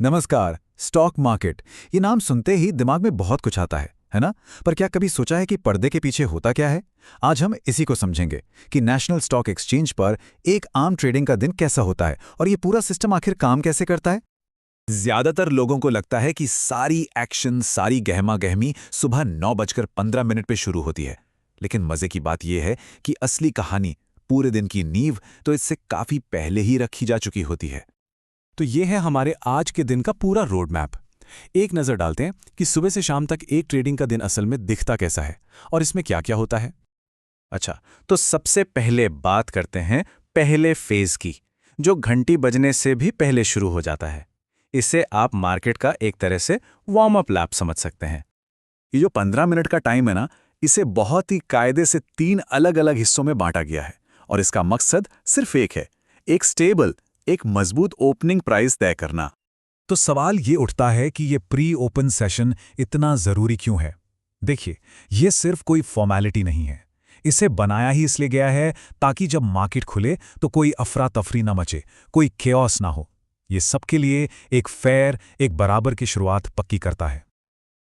नमस्कार। Stock market, ये नाम सुनते ही दिमाग में बहुत कुछ आता है ना? पर क्या कभी सोचा है कि पर्दे के पीछे होता क्या है? आज हम इसी को समझेंगे कि नेशनल स्टॉक एक्सचेंज पर एक आम ट्रेडिंग का दिन कैसा होता है और ये पूरा सिस्टम आखिर काम कैसे करता है। ज्यादातर लोगों को लगता है कि सारी एक्शन, सारी गहमा गहमी सुबह 9:15 पे शुरू होती है। लेकिन मजे की बात यह है कि असली कहानी, पूरे दिन की नींव तो इससे काफी पहले ही रखी जा चुकी होती है। तो ये है हमारे आज के दिन का पूरा रोड मैप। एक नज़र डालते हैं कि सुबह से शाम तक एक ट्रेडिंग का दिन असल में दिखता कैसा है और इसमें क्या क्या होता है। अच्छा, तो सबसे पहले बात करते हैं पहले फेज की, जो घंटी बजने से भी पहले शुरू हो जाता है। इसे आप मार्केट का एक तरह से वार्म अप लैप समझ सकते हैं। ये जो 15 मिनट का टाइम है ना, इसे बहुत ही कायदे से 3 अलग अलग हिस्सों में बांटा गया है और इसका मकसद सिर्फ एक है, एक स्टेबल, एक मजबूत ओपनिंग प्राइस तय करना। तो सवाल ये उठता है कि ये प्री ओपन सेशन इतना ज़रूरी क्यों है। देखिए, ये सिर्फ कोई फॉर्मेलिटी नहीं है। इसे बनाया ही इसलिए गया है ताकि जब मार्केट खुले तो कोई अफरा तफरी ना मचे, कोई केओस ना हो। ये सबके लिए एक फेयर, एक बराबर की शुरुआत पक्की करता है।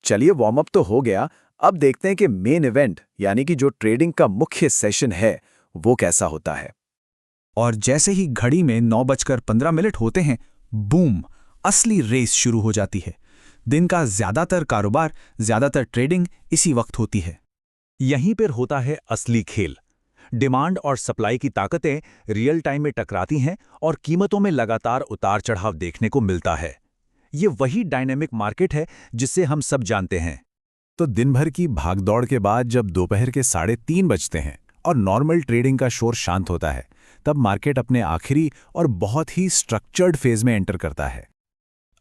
चलिए, वार्म अप तो हो गया। अब देखते हैं कि मेन इवेंट यानी कि जो ट्रेडिंग का मुख्य सेशन है वो कैसा होता है। और जैसे ही घड़ी में 9:15 होते हैं, बूम, असली रेस शुरू हो जाती है। दिन का ज्यादातर कारोबार, ज्यादातर ट्रेडिंग इसी वक्त होती है। यहीं पर होता है असली खेल। डिमांड और सप्लाई की ताकतें रियल टाइम में टकराती हैं और कीमतों में लगातार उतार चढ़ाव देखने को मिलता है। ये वही डायनेमिक मार्केट है जिसे हम सब जानते हैं। तो दिन भर की भागदौड़ के बाद जब दोपहर के 3:30 बजते हैं और नॉर्मल ट्रेडिंग का शोर शांत होता है, तब मार्केट अपने आखिरी और बहुत ही स्ट्रक्चर्ड फेज में एंटर करता है।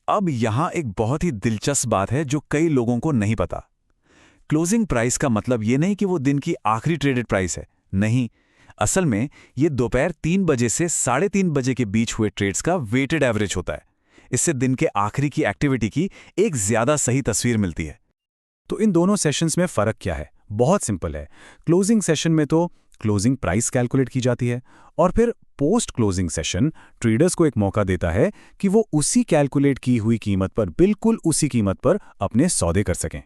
अब यहां एक बहुत ही दिलचस्प बात है जो कई लोगों को नहीं पता। क्लोजिंग प्राइस का मतलब ये नहीं कि वो दिन की आखिरी ट्रेडेड प्राइस है। नहीं, असल में ये दोपहर 3 बजे से 3:30 बजे के बीच हुए ट्रेड्स का वेटेड एवरेज होता है। इससे दिन के आखिरी की एक्टिविटी की एक ज्यादा सही तस्वीर मिलती है। तो इन दोनों सेशंस में फर्क क्या है? बहुत सिंपल है। क्लोजिंग सेशन में तो क्लोजिंग प्राइस कैलकुलेट की जाती है और फिर पोस्ट क्लोजिंग सेशन ट्रेडर्स को एक मौका देता है कि वो उसी कैलकुलेट की हुई कीमत पर, बिल्कुल उसी कीमत पर अपने सौदे कर सकें।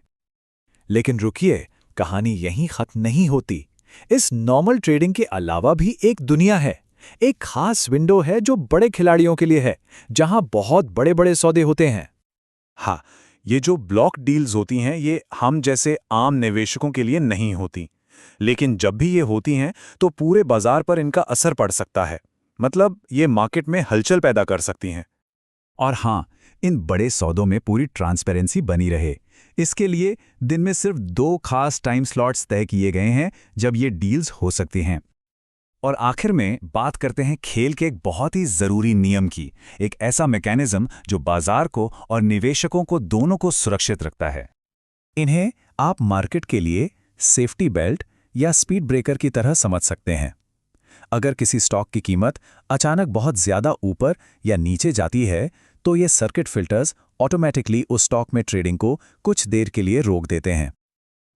लेकिन रुकिए, कहानी यहीं खत्म नहीं होती। इस नॉर्मल ट्रेडिंग के अलावा भी एक दुनिया है, एक खास विंडो है जो बड़े खिलाड़ियों के लिए है, जहां बहुत बड़े बड़े सौदे होते हैं। हाँ, ये जो ब्लॉक डील्स होती हैं, ये हम जैसे आम निवेशकों के लिए नहीं होती। लेकिन जब भी ये होती हैं तो पूरे बाजार पर इनका असर पड़ सकता है। मतलब ये मार्केट में हलचल पैदा कर सकती हैं। और हाँ, इन बड़े सौदों में पूरी ट्रांसपेरेंसी बनी रहे, इसके लिए दिन में सिर्फ 2 खास टाइम स्लॉट्स तय किए गए हैं जब ये डील्स हो सकती हैं। और आखिर में बात करते हैं खेल के एक बहुत ही जरूरी नियम की, एक ऐसा मैकेनिज्म जो बाजार को और निवेशकों को दोनों को सुरक्षित रखता है। इन्हें आप मार्केट के लिए सेफ्टी बेल्ट या स्पीड ब्रेकर की तरह समझ सकते हैं। अगर किसी स्टॉक की कीमत अचानक बहुत ज्यादा ऊपर या नीचे जाती है, तो ये सर्किट फिल्टर्स ऑटोमेटिकली उस स्टॉक में ट्रेडिंग को कुछ देर के लिए रोक देते हैं।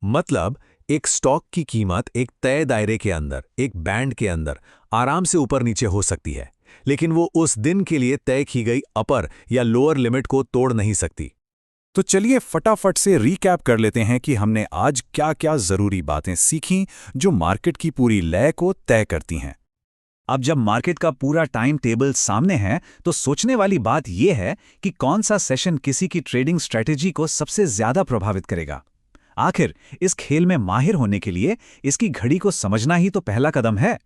मतलब एक स्टॉक की कीमत एक तय दायरे के अंदर, एक बैंड के अंदर आराम से ऊपर नीचे हो सकती है, लेकिन वो उस दिन के लिए तय की गई अपर या लोअर लिमिट को तोड़ नहीं सकती। तो चलिए फटाफट से रीकैप कर लेते हैं कि हमने आज क्या-क्या जरूरी बातें सीखीं जो मार्केट की पूरी लय को तय करती हैं। अब जब मार्केट का पूरा टाइम टेबल सामने है, तो सोचने वाली बात यह है कि कौन सा सेशन किसी की ट्रेडिंग स्ट्रैटेजी को सबसे ज्यादा प्रभावित करेगा। आखिर इस खेल में माहिर होने के लिए इसकी घड़ी को समझना ही तो पहला कदम है।